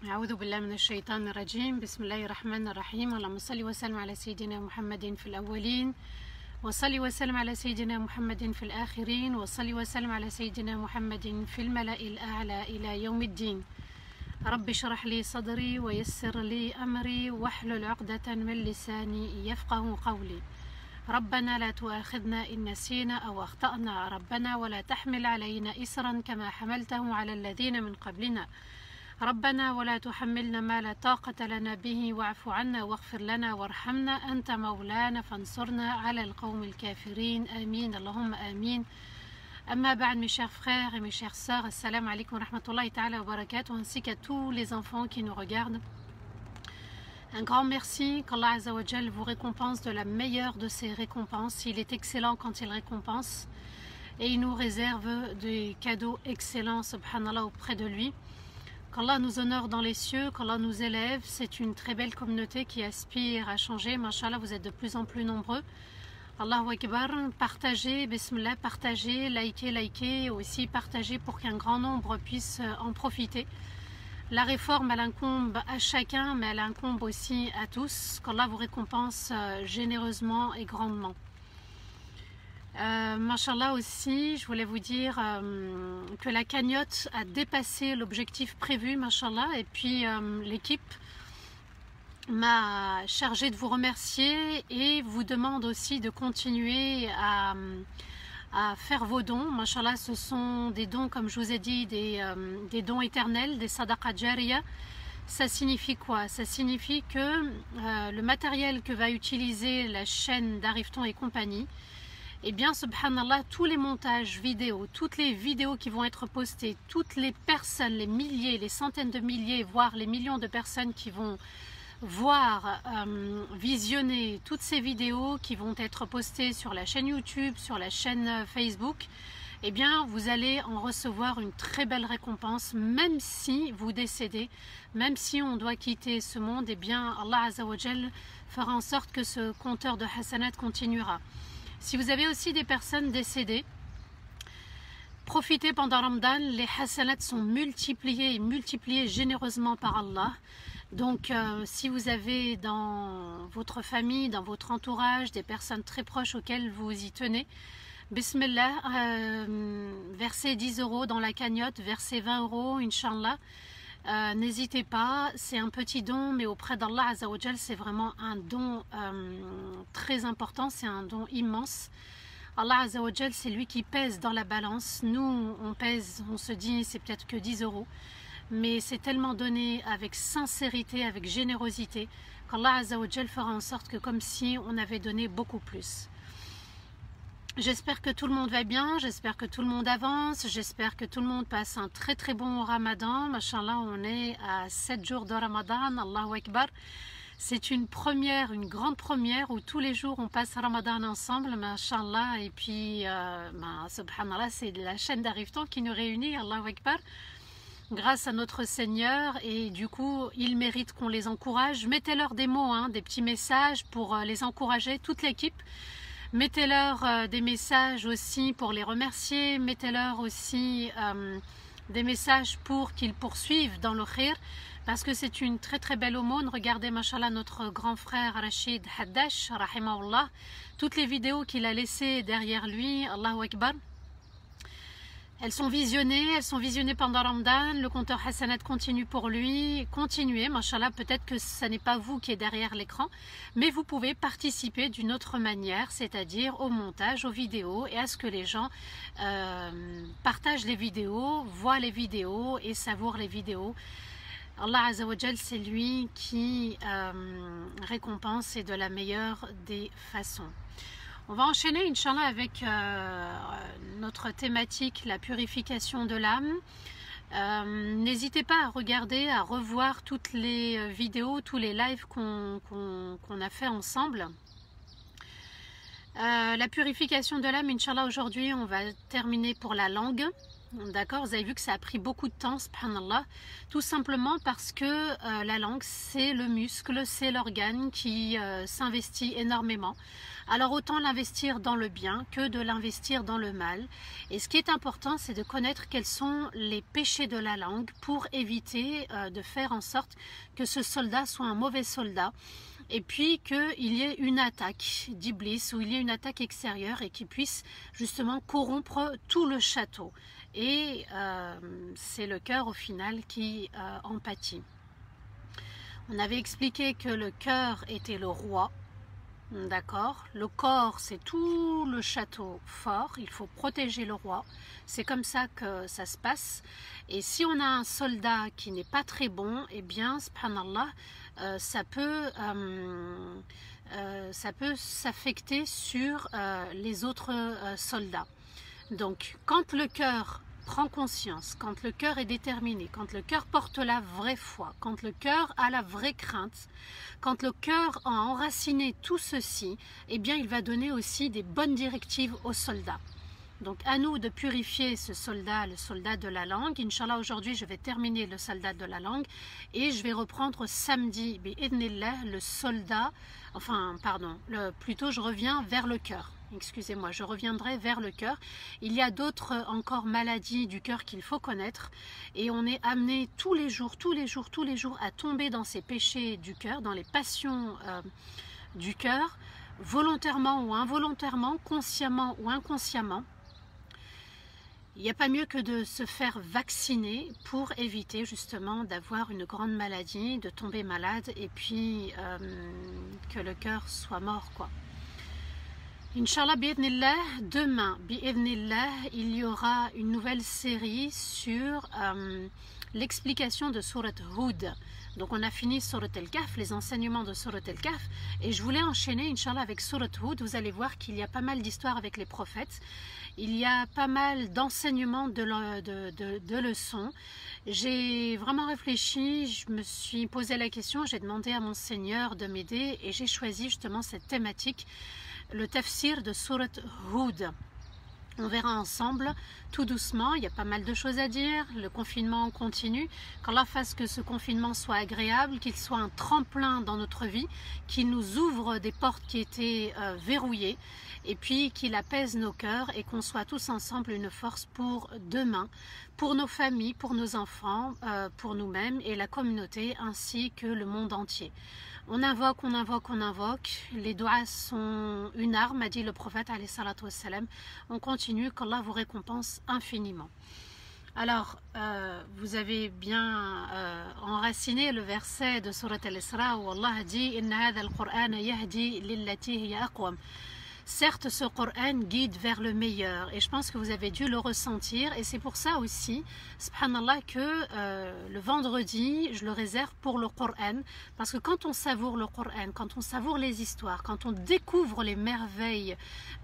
أعوذ بالله من الشيطان الرجيم. بسم الله الرحمن الرحيم. اللهم صل وسلم على سيدنا محمد في الأولين، وصل وسلم على سيدنا محمد في الآخرين، وصل وسلم على سيدنا محمد في الملأ الأعلى إلى يوم الدين. رب اشرح لي صدري ويسر لي أمري واحلل عقدة من لساني يفقه قولي. ربنا لا تؤاخذنا إن نسينا أو أخطأنا، ربنا ولا تحمل علينا إسرا كما حملته على الذين من قبلنا، ربنا ولا تحملنا ما لا طاقة لنا به واعف عنا واغفر لنا وارحمنا أنت مولانا فانصرنا على القوم الكافرين. آمين اللهم آمين. Amma ba'd, mes chers frères et mes chères sœurs, assalamu alaikum wa rahmatullahi ta'ala wa barakatuh, ainsi qu'à tous les enfants qui nous regardent. Un grand merci, qu'Allah Azza wa Jal vous récompense de la meilleure de ses récompenses. Il est excellent quand il récompense et il nous réserve des cadeaux excellents, subhanallah, auprès de lui. Qu'Allah nous honore dans les cieux, qu'Allah nous élève. C'est une très belle communauté qui aspire à changer. Mashallah, vous êtes de plus en plus nombreux. Allahu Akbar, partagez, bismillah, partagez, likez, aussi partagez pour qu'un grand nombre puisse en profiter. La réforme, elle incombe à chacun, mais elle incombe aussi à tous. Qu'Allah vous récompense généreusement et grandement. Mashallah aussi, je voulais vous dire que la cagnotte a dépassé l'objectif prévu, mashallah, et puis l'équipe m'a chargé de vous remercier et vous demande aussi de continuer à faire vos dons. Mashallah, ce sont des dons, comme je vous ai dit, des dons éternels, des sadaqa jariya. Ça signifie quoi? Ça signifie que le matériel que va utiliser la chaîne d'Arifton et compagnie, eh bien, subhanallah, tous les montages vidéo, toutes les vidéos qui vont être postées, toutes les personnes, les milliers, les centaines de milliers, voire les millions de personnes qui vont voir, visionner toutes ces vidéos qui vont être postées sur la chaîne YouTube, sur la chaîne Facebook, eh bien vous allez en recevoir une très belle récompense, même si vous décédez, même si on doit quitter ce monde, eh bien Allah Azza wa Jal fera en sorte que ce compteur de Hassanat continuera. Si vous avez aussi des personnes décédées, profitez pendant Ramadan, les Hassanat sont multipliés et multipliés généreusement par Allah. Donc si vous avez dans votre famille, dans votre entourage, des personnes très proches auxquelles vous y tenez, Bismillah, versez 10 € dans la cagnotte, versez 20 €, Inch'Allah. N'hésitez pas, c'est un petit don, mais auprès d'Allah Azza wa Jal, c'est vraiment un don très important, c'est un don immense. Allah Azza wa Jal, c'est lui qui pèse dans la balance. Nous, on pèse, on se dit, c'est peut-être que 10 €. Mais c'est tellement donné avec sincérité, avec générosité, qu'Allah Azza wa Jal fera en sorte que comme si on avait donné beaucoup plus. J'espère que tout le monde va bien, j'espère que tout le monde avance, j'espère que tout le monde passe un très très bon Ramadan. Mashallah, on est à 7 jours de Ramadan, Allahu Akbar. C'est une première, une grande première où tous les jours on passe Ramadan ensemble, mashallah. Et puis, subhanallah, c'est la chaîne d'Arifton qui nous réunit, Allahu Akbar, grâce à notre Seigneur, et du coup ils méritent qu'on les encourage. Mettez-leur des mots, des petits messages pour les encourager, toute l'équipe. Mettez-leur des messages aussi pour les remercier, mettez-leur aussi des messages pour qu'ils poursuivent dans le khir, parce que c'est une très très belle aumône. Regardez, mashallah, notre grand frère Rachid Haddash, rahimahullah, toutes les vidéos qu'il a laissées derrière lui, Allahu Akbar, elles sont visionnées pendant Ramadan. Le compteur Hassanat continue pour lui. Continuez, mashallah, peut-être que ce n'est pas vous qui êtes derrière l'écran, mais vous pouvez participer d'une autre manière, c'est-à-dire au montage, aux vidéos, et à ce que les gens partagent les vidéos, voient les vidéos et savourent les vidéos. Allah Azza wa Jal, c'est lui qui récompense, et de la meilleure des façons. On va enchaîner, Inch'Allah, avec notre thématique, la purification de l'âme. N'hésitez pas à regarder, à revoir toutes les vidéos, tous les lives qu'on a fait ensemble. La purification de l'âme, Inch'Allah, aujourd'hui, on va terminer pour la langue. D'accord, vous avez vu que ça a pris beaucoup de temps, subhanallah, tout simplement parce que la langue, c'est le muscle, c'est l'organe qui s'investit énormément. Alors autant l'investir dans le bien que de l'investir dans le mal. Et ce qui est important, c'est de connaître quels sont les péchés de la langue pour éviter de faire en sorte que ce soldat soit un mauvais soldat. Et puis qu'il y ait une attaque d'Iblis ou il y ait une attaque extérieure et qui puisse justement corrompre tout le château. Et c'est le cœur au final qui en pâtit. On avait expliqué que le cœur était le roi, d'accord. Le corps, c'est tout le château fort, il faut protéger le roi. C'est comme ça que ça se passe. Et si on a un soldat qui n'est pas très bon, eh bien, subhanallah, ça peut s'affecter sur les autres soldats. Donc, quand le cœur prend conscience, quand le cœur est déterminé, quand le cœur porte la vraie foi, quand le cœur a la vraie crainte, quand le cœur a enraciné tout ceci, eh bien, il va donner aussi des bonnes directives aux soldats. Donc, à nous de purifier ce soldat, le soldat de la langue. Inch'Allah, aujourd'hui, je vais terminer le soldat de la langue et je vais reprendre samedi, bi'idhnillah, le soldat, plutôt je reviens vers le cœur. Excusez-moi, je reviendrai vers le cœur. Il y a d'autres encore maladies du cœur qu'il faut connaître et on est amené tous les jours à tomber dans ces péchés du cœur, dans les passions du cœur, volontairement ou involontairement, consciemment ou inconsciemment. Il n'y a pas mieux que de se faire vacciner pour éviter justement d'avoir une grande maladie, de tomber malade et puis que le cœur soit mort, quoi. Inch'Allah, bi'idhnillah, demain, bi'idhnillah, il y aura une nouvelle série sur l'explication de Surat Hud. Donc on a fini Surat Al-Kahf, les enseignements de Surat Al-Kahf, et je voulais enchaîner, Inch'Allah, avec Surat Hud. Vous allez voir qu'il y a pas mal d'histoires avec les prophètes, il y a pas mal d'enseignements, de leçons. J'ai vraiment réfléchi, je me suis posé la question, j'ai demandé à mon Seigneur de m'aider, et j'ai choisi justement cette thématique, le tafsir de Surat Hud. On verra ensemble, tout doucement, il y a pas mal de choses à dire, le confinement continue, qu'Allah fasse que ce confinement soit agréable, qu'il soit un tremplin dans notre vie, qu'il nous ouvre des portes qui étaient verrouillées, et puis qu'il apaise nos cœurs et qu'on soit tous ensemble une force pour demain, pour nos familles, pour nos enfants, pour nous-mêmes et la communauté ainsi que le monde entier. On invoque, on invoque, on invoque. Les doigts sont une arme, a dit le prophète alayhi salatu wassalam. On continue, qu'Allah vous récompense infiniment. Alors, vous avez bien enraciné le verset de Surat Al-Isra où Allah dit « Inna hadha al-Qur'ana yahdi lillati hiya aqwam ». Certes, ce Coran guide vers le meilleur et je pense que vous avez dû le ressentir et c'est pour ça aussi, subhanallah, que le vendredi, je le réserve pour le Coran parce que quand on savoure le Coran, quand on savoure les histoires, quand on découvre les merveilles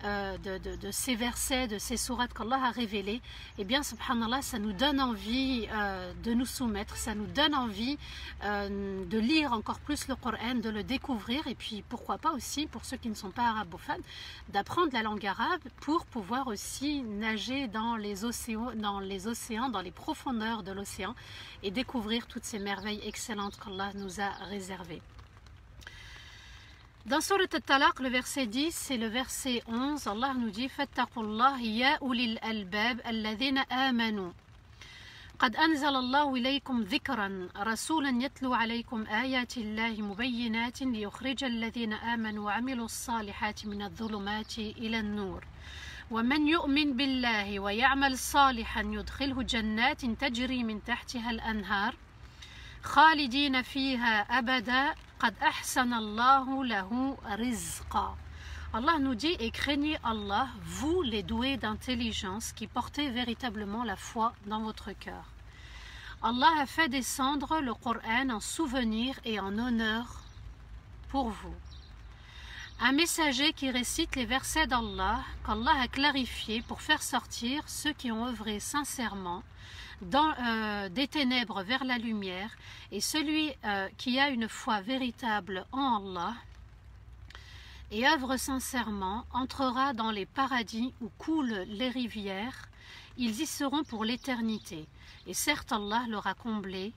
de ces versets, de ces sourates qu'Allah a révélées, eh bien, subhanallah, ça nous donne envie de nous soumettre, ça nous donne envie de lire encore plus le Coran, de le découvrir et puis pourquoi pas aussi, pour ceux qui ne sont pas arabophones, d'apprendre la langue arabe pour pouvoir aussi nager dans les océans, dans les profondeurs de l'océan et découvrir toutes ces merveilles excellentes qu'Allah nous a réservées. Dans Surat Al-Talaq, le verset 10 c'est le verset 11, Allah nous dit « Fattaqullah ya ulil albab alladhina amanu » قد أنزل الله إليكم ذكرا رسولا يتلو عليكم آيات الله مبينات ليخرج الذين آمنوا وعملوا الصالحات من الظلمات إلى النور ومن يؤمن بالله ويعمل صالحا يدخله جنات تجري من تحتها الأنهار خالدين فيها أبدا قد أحسن الله له رزقا. Allah nous dit et craignez Allah, vous les doués d'intelligence qui portez véritablement la foi dans votre cœur. Allah a fait descendre le Coran en souvenir et en honneur pour vous. Un messager qui récite les versets d'Allah qu'Allah a clarifiés pour faire sortir ceux qui ont œuvré sincèrement des ténèbres vers la lumière et celui qui a une foi véritable en Allah et œuvre sincèrement entrera dans les paradis où coulent les rivières ils y seront pour l'éternité. Et certes, Allah leur a comblé,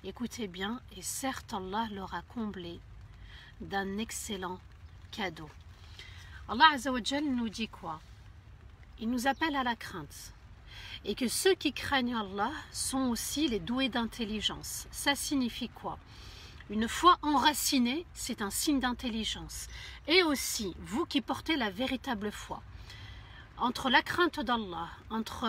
écoutez bien, et certes, Allah leur a comblé d'un excellent cadeau. Allah Azza wa Jal nous dit quoi? Il nous appelle à la crainte. Et que ceux qui craignent Allah sont aussi les doués d'intelligence. Ça signifie quoi? Une foi enracinée, c'est un signe d'intelligence. Et aussi, vous qui portez la véritable foi, entre la crainte d'Allah, entre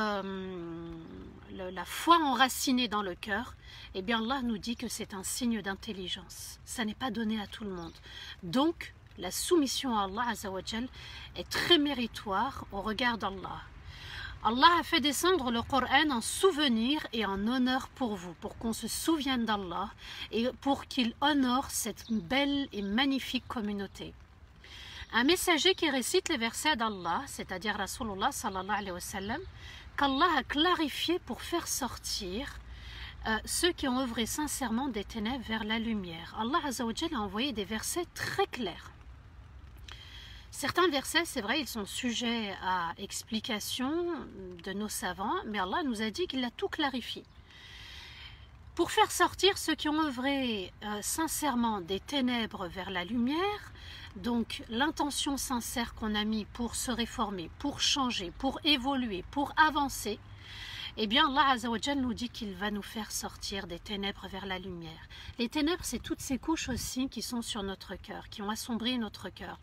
la foi enracinée dans le cœur, eh bien Allah nous dit que c'est un signe d'intelligence. Ça n'est pas donné à tout le monde. Donc, la soumission à Allah Azza wa Jal est très méritoire au regard d'Allah. Allah a fait descendre le Coran en souvenir et en honneur pour vous, pour qu'on se souvienne d'Allah et pour qu'il honore cette belle et magnifique communauté. Un messager qui récite les versets d'Allah, c'est-à-dire Rasulullah sallallahu alayhi wa sallam, qu'Allah a clarifié pour faire sortir ceux qui ont œuvré sincèrement des ténèbres vers la lumière. Allah Azza wa Jalla a envoyé des versets très clairs. Certains versets, c'est vrai, ils sont sujets à explication de nos savants, mais Allah nous a dit qu'il a tout clarifié. Pour faire sortir ceux qui ont œuvré sincèrement des ténèbres vers la lumière, donc l'intention sincère qu'on a mis pour se réformer, pour changer, pour évoluer, pour avancer, eh bien Allah Azza wa Jal nous dit qu'il va nous faire sortir des ténèbres vers la lumière. Les ténèbres, c'est toutes ces couches aussi qui sont sur notre cœur, qui ont assombri notre cœur.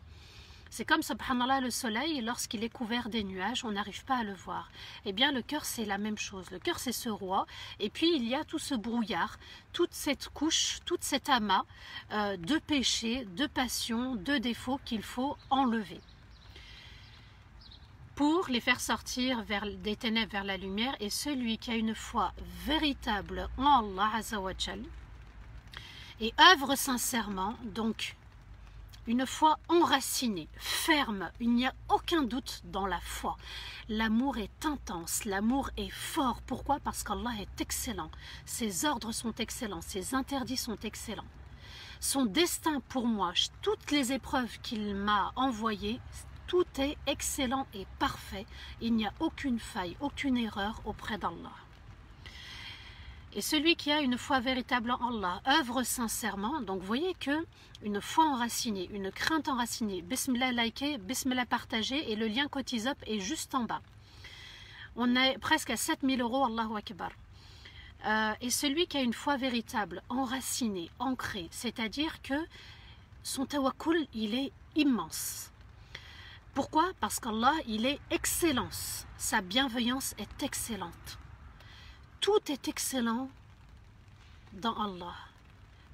C'est comme, subhanallah, le soleil, lorsqu'il est couvert des nuages, on n'arrive pas à le voir. Eh bien, le cœur, c'est la même chose. Le cœur, c'est ce roi. Et puis, il y a tout ce brouillard, toute cette couche, tout cet amas de péchés, de passions, de défauts qu'il faut enlever pour les faire sortir des ténèbres vers la lumière. Et celui qui a une foi véritable en Allah Azza wa Jal et œuvre sincèrement, donc une foi enracinée, ferme, il n'y a aucun doute dans la foi. L'amour est intense, l'amour est fort. Pourquoi? Parce qu'Allah est excellent. Ses ordres sont excellents, ses interdits sont excellents. Son destin pour moi, toutes les épreuves qu'il m'a envoyées, tout est excellent et parfait. Il n'y a aucune faille, aucune erreur auprès d'Allah. Et celui qui a une foi véritable en Allah, œuvre sincèrement, donc vous voyez que une foi enracinée, une crainte enracinée, bismillah liké, bismillah partagé, et le lien Kotizop est juste en bas. On est presque à 7000 €, Allahu Akbar. Et celui qui a une foi véritable, enracinée, ancrée, c'est-à-dire que son tawakkul, il est immense. Pourquoi? Parce qu'Allah, il est excellence, sa bienveillance est excellente. Tout est excellent dans Allah.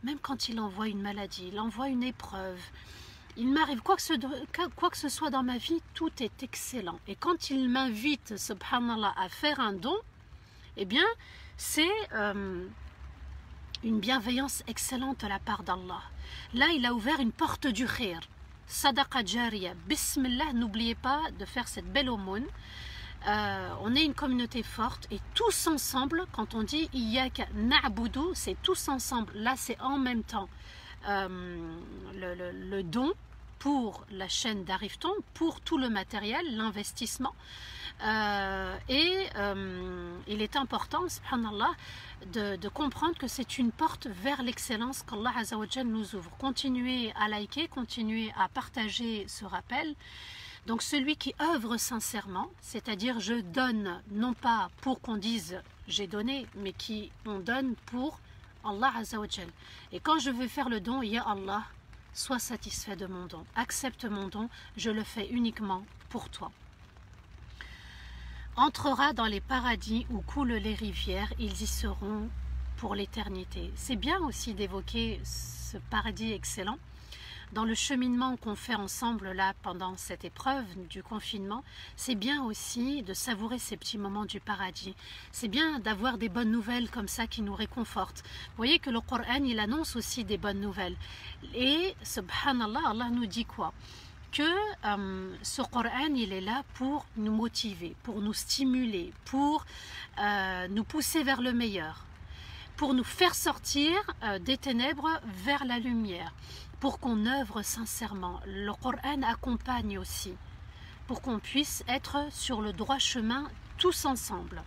Même quand il envoie une maladie, il envoie une épreuve, il m'arrive quoi que ce soit dans ma vie, tout est excellent. Et quand il m'invite, subhanallah, à faire un don, eh bien, c'est une bienveillance excellente de la part d'Allah. Là, il a ouvert une porte du khir. Sadaqa jariya. Bismillah, n'oubliez pas de faire cette belle aumône. On est une communauté forte et tous ensemble, quand on dit Iyaka na'budu, c'est tous ensemble. Là, c'est en même temps le don pour la chaîne d'Arifton, pour tout le matériel, l'investissement. Il est important, subhanallah, de comprendre que c'est une porte vers l'excellence qu'Allah Azza wa Jal nous ouvre. Continuez à liker, continuez à partager ce rappel. Donc celui qui œuvre sincèrement, c'est-à-dire je donne non pas pour qu'on dise j'ai donné, mais on donne pour Allah Azza wa Jal. Et quand je veux faire le don, ya Allah, sois satisfait de mon don, accepte mon don, je le fais uniquement pour toi. Entrera dans les paradis où coulent les rivières, ils y seront pour l'éternité. C'est bien aussi d'évoquer ce paradis excellent. Dans le cheminement qu'on fait ensemble là pendant cette épreuve du confinement, c'est bien aussi de savourer ces petits moments du paradis. C'est bien d'avoir des bonnes nouvelles comme ça qui nous réconfortent. Vous voyez que le Coran, il annonce aussi des bonnes nouvelles. Et subhanallah, Allah nous dit quoi? Que ce Coran, il est là pour nous motiver, pour nous stimuler, pour nous pousser vers le meilleur, pour nous faire sortir des ténèbres vers la lumière, pour qu'on œuvre sincèrement. Le Coran accompagne aussi, pour qu'on puisse être sur le droit chemin tous ensemble.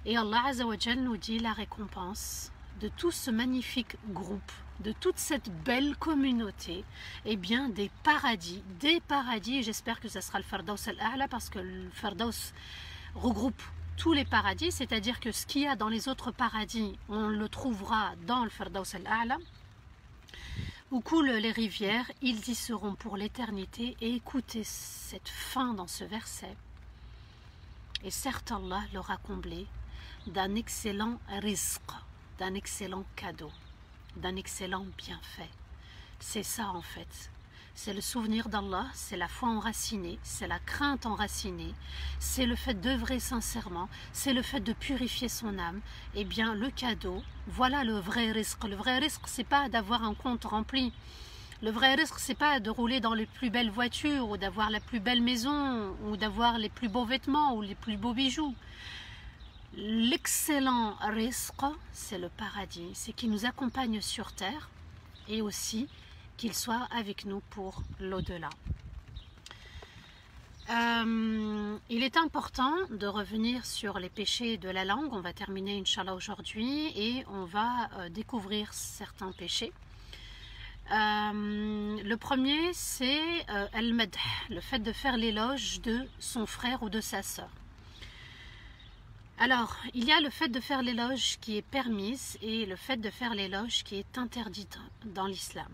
Et Allah Azza wa Jal nous dit la récompense de tout ce magnifique groupe, de toute cette belle communauté, eh bien des paradis, et j'espère que ce sera le Firdaus al-A'la, parce que le Firdaus regroupe tous les paradis, c'est-à-dire que ce qu'il y a dans les autres paradis, on le trouvera dans le Firdaus al-A'la, où coulent les rivières, ils y seront pour l'éternité. Et écoutez cette fin dans ce verset. Et certes, Allah leur a comblé d'un excellent rizq, d'un excellent cadeau, d'un excellent bienfait. C'est ça en fait. C'est le souvenir d'Allah, c'est la foi enracinée, c'est la crainte enracinée, c'est le fait d'œuvrer sincèrement, c'est le fait de purifier son âme. Eh bien, le cadeau, voilà le vrai risque. Le vrai risque, c'est pas d'avoir un compte rempli. Le vrai risque, c'est pas de rouler dans les plus belles voitures, ou d'avoir la plus belle maison, ou d'avoir les plus beaux vêtements, ou les plus beaux bijoux. L'excellent risque, c'est le paradis, c'est qu'il nous accompagne sur terre, et aussi qu'il soit avec nous pour l'au-delà. Il est important de revenir sur les péchés de la langue. On va terminer Inch'Allah aujourd'hui et on va découvrir certains péchés. Le premier, c'est al-madh, le fait de faire l'éloge de son frère ou de sa sœur. Alors, il y a le fait de faire l'éloge qui est permise et le fait de faire l'éloge qui est interdit dans l'islam.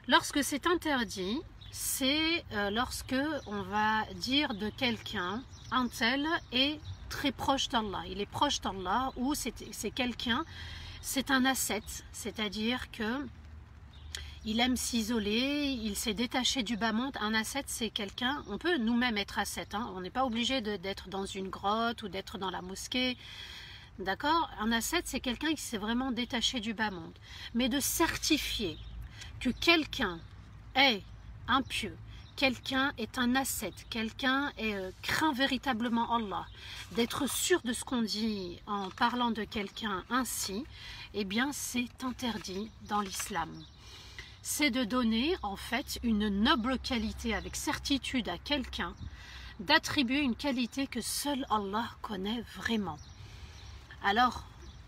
Lorsque c'est interdit, c'est lorsque on va dire de quelqu'un, un tel est très proche d'Allah, il est proche d'Allah, ou c'est quelqu'un, c'est un ascète, c'est-à-dire que il aime s'isoler, il s'est détaché du bas monde. Un ascète, c'est quelqu'un, on peut nous-mêmes être ascète, hein, on n'est pas obligé d'être dans une grotte ou d'être dans la mosquée. D'accord? Un ascète, c'est quelqu'un qui s'est vraiment détaché du bas monde. Mais de certifier que quelqu'un est impieux, quelqu'un est un ascète, quelqu'un craint véritablement Allah, d'être sûr de ce qu'on dit en parlant de quelqu'un ainsi, eh bien c'est interdit dans l'islam. C'est de donner en fait une noble qualité avec certitude à quelqu'un, d'attribuer une qualité que seul Allah connaît vraiment. Alors,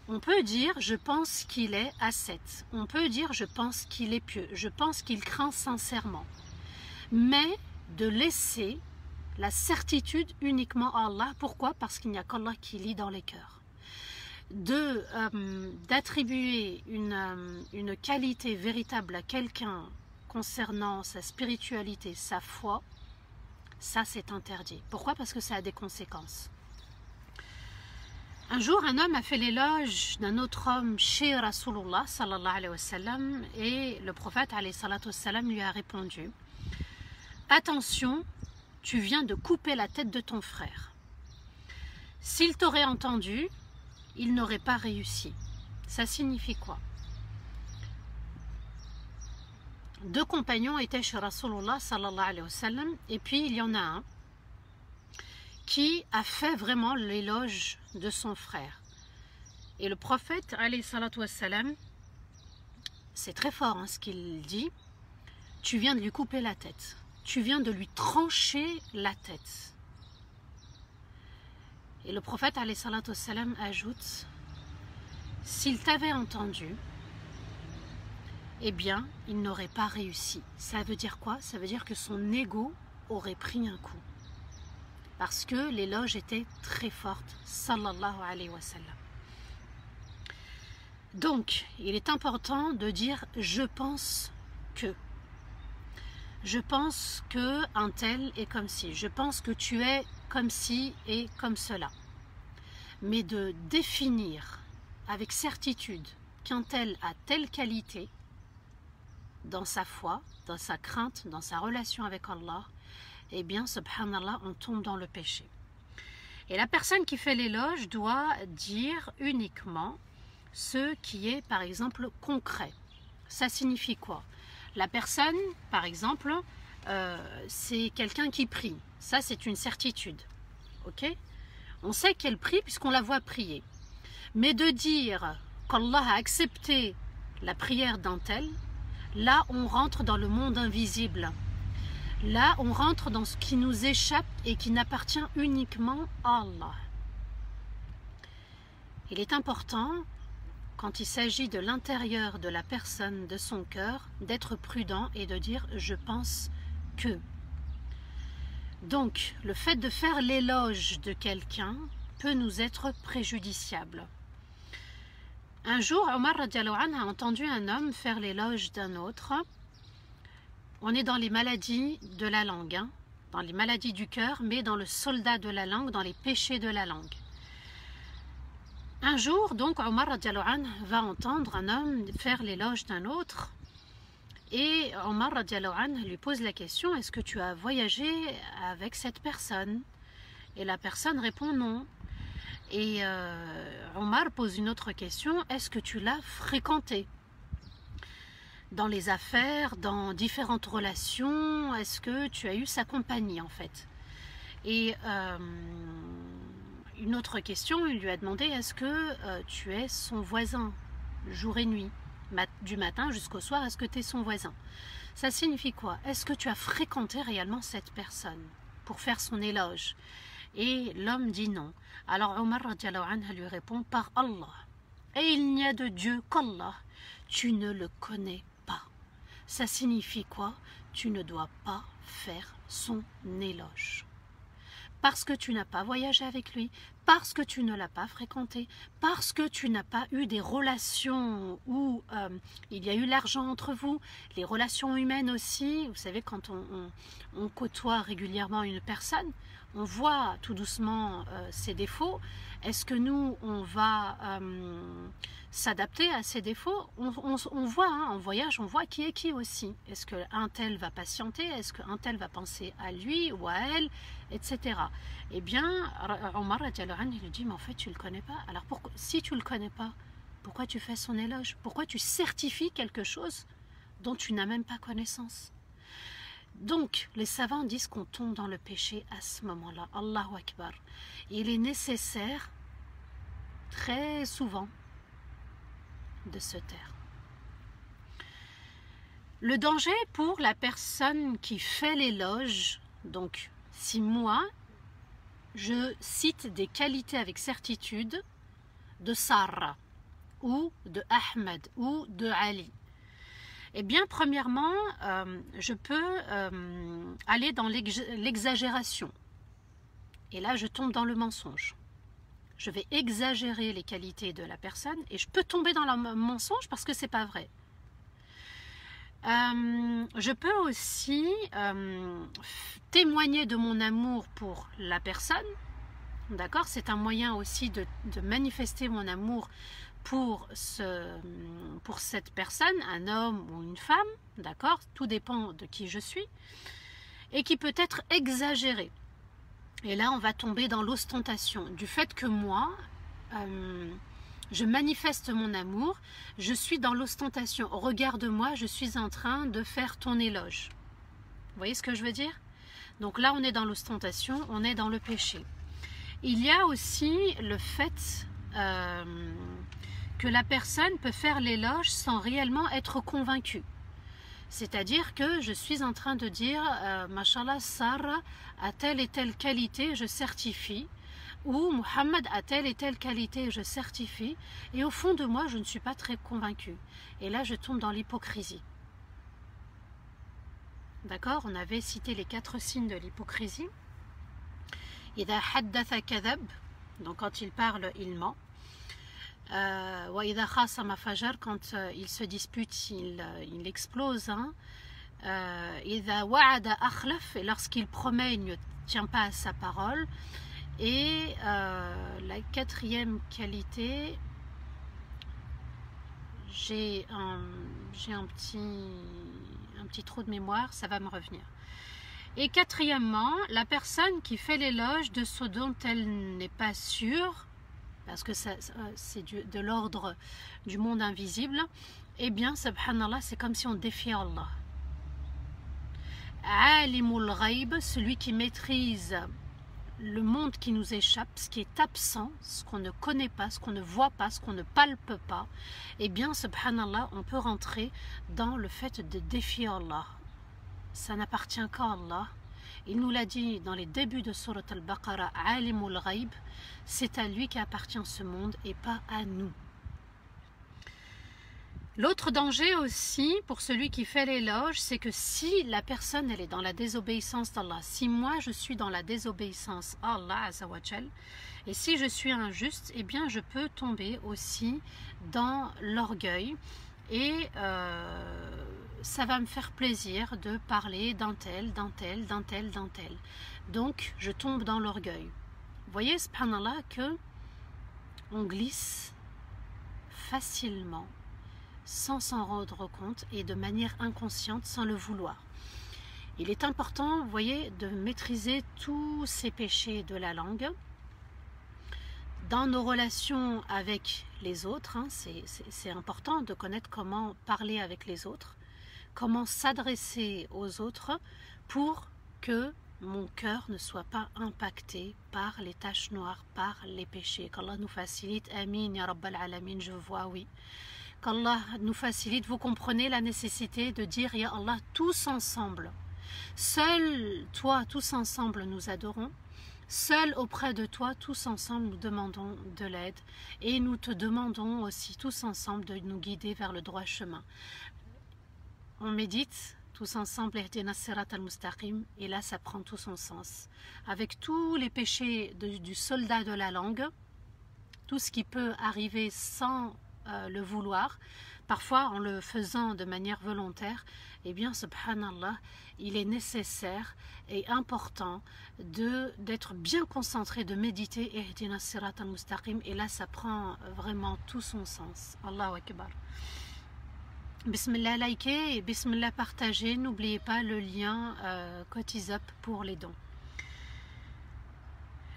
on peut dire je pense qu'il est ascète, on peut dire je pense qu'il est pieux, je pense qu'il craint sincèrement, mais de laisser la certitude uniquement à Allah. Pourquoi? Parce qu'il n'y a qu'Allah qui lit dans les cœurs. D'attribuer une qualité véritable à quelqu'un concernant sa spiritualité, sa foi, ça c'est interdit. Pourquoi? Parce que ça a des conséquences. Un jour, un homme a fait l'éloge d'un autre homme chez Rasulullah sallallahu alayhi wa sallam, et le prophète alayhi salatu wa sallam lui a répondu: attention, tu viens de couper la tête de ton frère. S'il t'aurait entendu, il n'aurait pas réussi. Ça signifie quoi? Deux compagnons étaient chez Rasulullah sallallahu alayhi wa sallam, et puis il y en a un qui a fait vraiment l'éloge de son frère. Et le prophète alayhi salatu wa sallam, c'est très fort hein, ce qu'il dit: tu viens de lui couper la tête, tu viens de lui trancher la tête. Et le prophète alayhi salatu wa sallam ajoute: s'il t'avait entendu, eh bien, il n'aurait pas réussi. Ça veut dire quoi? Ça veut dire que son ego aurait pris un coup. Parce que l'éloge était très forte, sallallahu alayhi wa sallam. Donc, il est important de dire je pense que. Je pense que un tel est comme ci. Je pense que tu es comme ci et comme cela. Mais de définir avec certitude qu'un tel a telle qualité dans sa foi, dans sa crainte, dans sa relation avec Allah, eh bien, subhanallah, on tombe dans le péché. Et la personne qui fait l'éloge doit dire uniquement ce qui est, par exemple, concret. Ça signifie quoi? La personne, par exemple, c'est quelqu'un qui prie. Ça, c'est une certitude. Ok? On sait qu'elle prie puisqu'on la voit prier. Mais de dire qu'Allah a accepté la prière d'un tel, là, on rentre dans le monde invisible. Là, on rentre dans ce qui nous échappe et qui n'appartient uniquement à Allah. Il est important, quand il s'agit de l'intérieur de la personne, de son cœur, d'être prudent et de dire « je pense que ». Donc, le fait de faire l'éloge de quelqu'un peut nous être préjudiciable. Un jour, Omar radiallahu anhu a entendu un homme faire l'éloge d'un autre. On est dans les maladies de la langue, hein, dans les maladies du cœur, mais dans le soldat de la langue, dans les péchés de la langue. Un jour, donc, Omar radiallahu anhu va entendre un homme faire l'éloge d'un autre. Et Omar radiallahu anhu lui pose la question, est-ce que tu as voyagé avec cette personne? Et la personne répond non. Et Omar pose une autre question, est-ce que tu l'as fréquenté? Dans les affaires, dans différentes relations, est-ce que tu as eu sa compagnie en fait? Et une autre question, il lui a demandé, est-ce que tu es son voisin, jour et nuit, du matin jusqu'au soir, est-ce que tu es son voisin? Ça signifie quoi? Est-ce que tu as fréquenté réellement cette personne pour faire son éloge? Et l'homme dit non. Alors Omar radiallahu anhu lui répond, par Allah, et il n'y a de Dieu qu'Allah, tu ne le connais pas. Ça signifie quoi? Tu ne dois pas faire son éloge. Parce que tu n'as pas voyagé avec lui, parce que tu ne l'as pas fréquenté, parce que tu n'as pas eu des relations où il y a eu l'argent entre vous, les relations humaines aussi. Vous savez, quand on côtoie régulièrement une personne, on voit tout doucement ses défauts. Est-ce que nous, on va s'adapter à ces défauts? On voit, hein, en voyage, on voit qui est qui aussi. Est-ce qu'un tel va patienter? Est-ce qu'un tel va penser à lui ou à elle, etc. Eh bien, Omar lui dit, mais en fait, tu ne le connais pas. Alors, si tu ne le connais pas, pourquoi tu fais son éloge? Pourquoi tu certifies quelque chose dont tu n'as même pas connaissance? Donc, les savants disent qu'on tombe dans le péché à ce moment-là. Allahu Akbar. Il est nécessaire, très souvent, de se taire. Le danger pour la personne qui fait l'éloge, donc si moi, je cite des qualités avec certitude de Sarah, ou de Ahmed, ou de Ali, eh bien, premièrement, je peux aller dans l'exagération. Et là, je tombe dans le mensonge. Je vais exagérer les qualités de la personne et je peux tomber dans le mensonge parce que c'est pas vrai. Je peux aussi témoigner de mon amour pour la personne. D'accord? C'est un moyen aussi de manifester mon amour pour cette personne, un homme ou une femme, d'accord? Tout dépend de qui je suis, et qui peut être exagéré. Et là, on va tomber dans l'ostentation, du fait que moi, je manifeste mon amour, je suis dans l'ostentation. Regarde-moi, je suis en train de faire ton éloge. Vous voyez ce que je veux dire? Donc là, on est dans l'ostentation, on est dans le péché. Il y a aussi le fait que la personne peut faire l'éloge sans réellement être convaincue. C'est-à-dire que je suis en train de dire Mashallah, Sarah a telle et telle qualité, je certifie, ou Muhammad a telle et telle qualité, je certifie, et au fond de moi, je ne suis pas très convaincue. Et là, je tombe dans l'hypocrisie. D'accord? On avait cité les 4 signes de l'hypocrisie. Idha haddatha kadhab, donc quand il parle, il ment. Quand il se dispute, il explose. Hein. Et lorsqu'il promet, il ne tient pas à sa parole. Et la 4e qualité, j'ai un petit trou de mémoire, ça va me revenir. Et 4e, la personne qui fait l'éloge de ce dont elle n'est pas sûre, parce que c'est de l'ordre du monde invisible, eh bien, subhanallah, c'est comme si on défiait Allah. Alimul ghaib, celui qui maîtrise le monde qui nous échappe, ce qui est absent, ce qu'on ne connaît pas, ce qu'on ne voit pas, ce qu'on ne palpe pas, eh bien, subhanallah, on peut rentrer dans le fait de défier Allah. ça n'appartient qu'à Allah. Il nous l'a dit dans les débuts de Surat al-Baqarah, Alimul Ghaib, c'est à lui qu'appartient ce monde et pas à nous. L'autre danger aussi pour celui qui fait l'éloge, c'est que si la personne elle est dans la désobéissance d'Allah, si moi je suis dans la désobéissance à Allah Azzawajal, et si je suis injuste, eh bien je peux tomber aussi dans l'orgueil et ça va me faire plaisir de parler d'un tel, d'un tel, d'un tel, d'un tel. Donc je tombe dans l'orgueil. Vous voyez, subhanallah, que on glisse facilement sans s'en rendre compte et de manière inconsciente, sans le vouloir. Il est important, vous voyez, de maîtriser tous ces péchés de la langue dans nos relations avec les autres. C'est important de connaître comment parler avec les autres, comment s'adresser aux autres pour que mon cœur ne soit pas impacté par les taches noires, par les péchés. Qu'Allah nous facilite. Amin, ya Rabbal Alamin, je vois, oui. Qu'Allah nous facilite. Vous comprenez la nécessité de dire Ya Allah tous ensemble. Seul toi, tous ensemble nous adorons. Seul auprès de toi, tous ensemble nous demandons de l'aide. Et nous te demandons aussi tous ensemble de nous guider vers le droit chemin. On médite tous ensemble Ihdina Sirat al-Mustaqim et là ça prend tout son sens. Avec tous les péchés du soldat de la langue, tout ce qui peut arriver sans le vouloir, parfois en le faisant de manière volontaire, eh bien subhanallah, il est nécessaire et important d'être bien concentré, de méditer Ihdina Sirat al-Mustaqim et là ça prend vraiment tout son sens. Allahu Akbar. Bismillah, likez et Bismillah, partagez. N'oubliez pas le lien Cotisap pour les dons.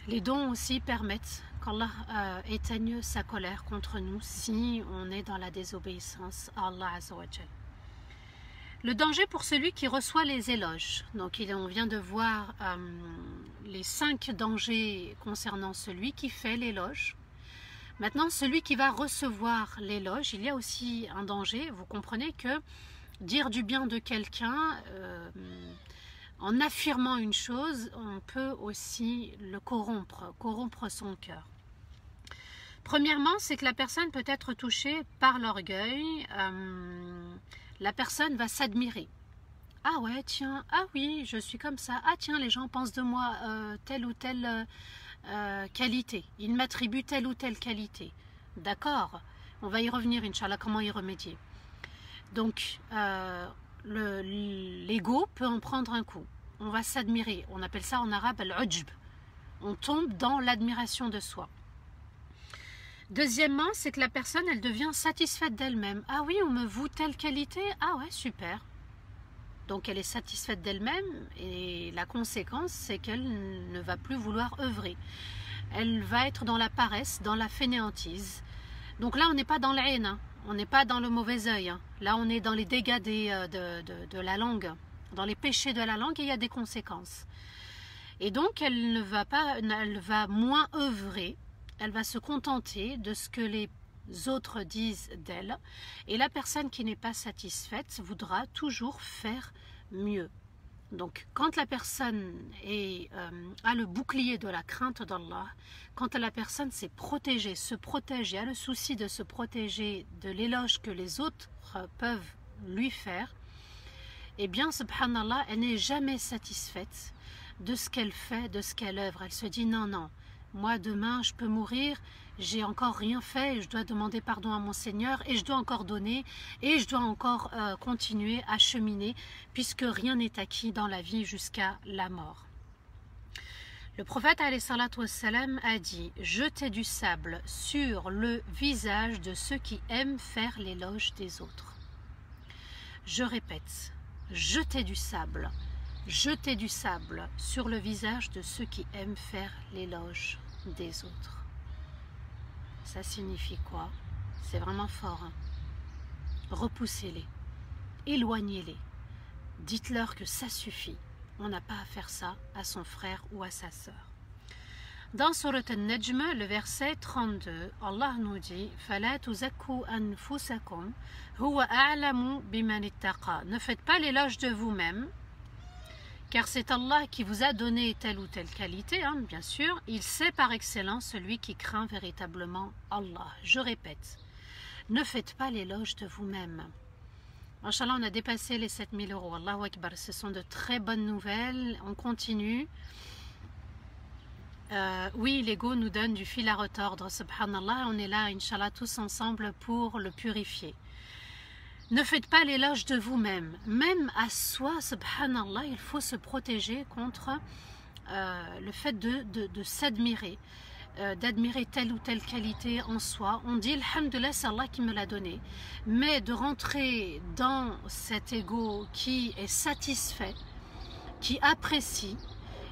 Les dons aussi permettent qu'Allah éteigne sa colère contre nous si on est dans la désobéissance à Allah Azzawajal. Le danger pour celui qui reçoit les éloges. Donc on vient de voir les 5 dangers concernant celui qui fait l'éloge. Maintenant, celui qui va recevoir l'éloge, il y a aussi un danger. Vous comprenez que dire du bien de quelqu'un, en affirmant une chose, on peut aussi le corrompre son cœur. Premièrement, c'est que la personne peut être touchée par l'orgueil. La personne va s'admirer. Ah ouais, tiens, ah oui, je suis comme ça. Ah tiens, les gens pensent de moi telle ou telle qualité. Ils m'attribuent telle ou telle qualité. D'accord, on va y revenir, Inch'Allah, comment y remédier. Donc, l'ego peut en prendre un coup. On va s'admirer. On appelle ça en arabe al-ujb. On tombe dans l'admiration de soi. Deuxièmement, c'est que la personne, elle devient satisfaite d'elle-même. Ah oui, on me voue telle qualité. Ah ouais, super. Donc elle est satisfaite d'elle-même et la conséquence, c'est qu'elle ne va plus vouloir œuvrer. Elle va être dans la paresse, dans la fainéantise. Donc là, on n'est pas dans la haine, hein. On n'est pas dans le mauvais œil. Hein. Là, on est dans les dégâts de la langue, dans les péchés de la langue et il y a des conséquences. Et donc, elle va moins œuvrer, elle va se contenter de ce que les autres disent d'elle. Et la personne qui n'est pas satisfaite voudra toujours faire mieux. Donc, quand la personne a le bouclier de la crainte d'Allah, quand la personne s'est protégée, se protège et a le souci de se protéger de l'éloge que les autres peuvent lui faire, eh bien, subhanallah, elle n'est jamais satisfaite de ce qu'elle fait, de ce qu'elle œuvre. Elle se dit non, non, moi demain je peux mourir, j'ai encore rien fait et je dois demander pardon à mon Seigneur et je dois encore donner et je dois encore continuer à cheminer puisque rien n'est acquis dans la vie jusqu'à la mort. Le prophète alayhi salatu wassalam a dit « Jetez du sable sur le visage de ceux qui aiment faire l'éloge des autres. » Je répète, jetez du sable sur le visage de ceux qui aiment faire l'éloge des autres. Ça signifie quoi? C'est vraiment fort. Hein? Repoussez-les, éloignez-les, dites-leur que ça suffit. On n'a pas à faire ça à son frère ou à sa sœur. Dans Surat An-Najm, le verset 32, Allah nous dit « Fala tuzakku anfusakum huwa a'lamu biman ittaqa » Ne faites pas l'éloge de vous-même. Car c'est Allah qui vous a donné telle ou telle qualité, hein, bien sûr. Il sait par excellence celui qui craint véritablement Allah. Je répète, ne faites pas l'éloge de vous-même. Inch'Allah, on a dépassé les 7000 euros. Allahu Akbar, ce sont de très bonnes nouvelles. On continue. Oui, l'ego nous donne du fil à retordre. Subhanallah, on est là, Inch'Allah, tous ensemble pour le purifier. Ne faites pas l'éloge de vous-même. Même à soi, subhanallah, il faut se protéger contre le fait de s'admirer, d'admirer telle ou telle qualité en soi. On dit, alhamdoulilah, c'est Allah qui me l'a donné. Mais de rentrer dans cet ego qui est satisfait, qui apprécie,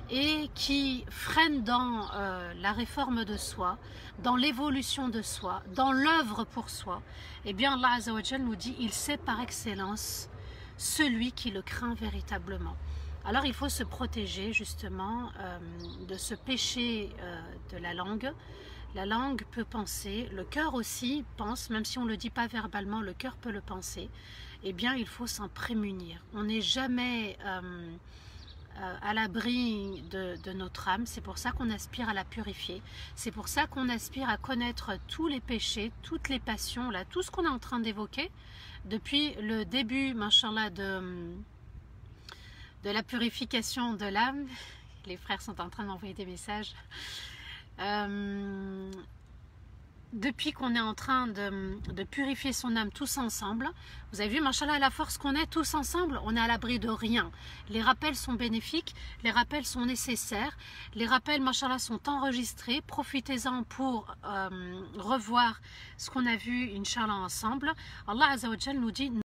et qui freine dans la réforme de soi, dans l'évolution de soi, dans l'œuvre pour soi, eh bien Allah Azza wa Jal nous dit, il sait par excellence celui qui le craint véritablement. Alors il faut se protéger justement de ce péché de la langue. La langue peut penser, le cœur aussi pense, même si on ne le dit pas verbalement, le cœur peut le penser. Eh bien il faut s'en prémunir. On n'est jamais à l'abri de notre âme. C'est pour ça qu'on aspire à la purifier. C'est pour ça qu'on aspire à connaître tous les péchés, toutes les passions, là, tout ce qu'on est en train d'évoquer depuis le début, machallah, de la purification de l'âme. Les frères sont en train de m'envoyer des messages. Depuis qu'on est en train de purifier son âme tous ensemble, vous avez vu, machallah, la force qu'on est tous ensemble, on est à l'abri de rien. Les rappels sont bénéfiques, les rappels sont nécessaires, les rappels, machallah, sont enregistrés. Profitez-en pour revoir ce qu'on a vu, Inch'Allah, ensemble. Allah Azza wa Jal nous dit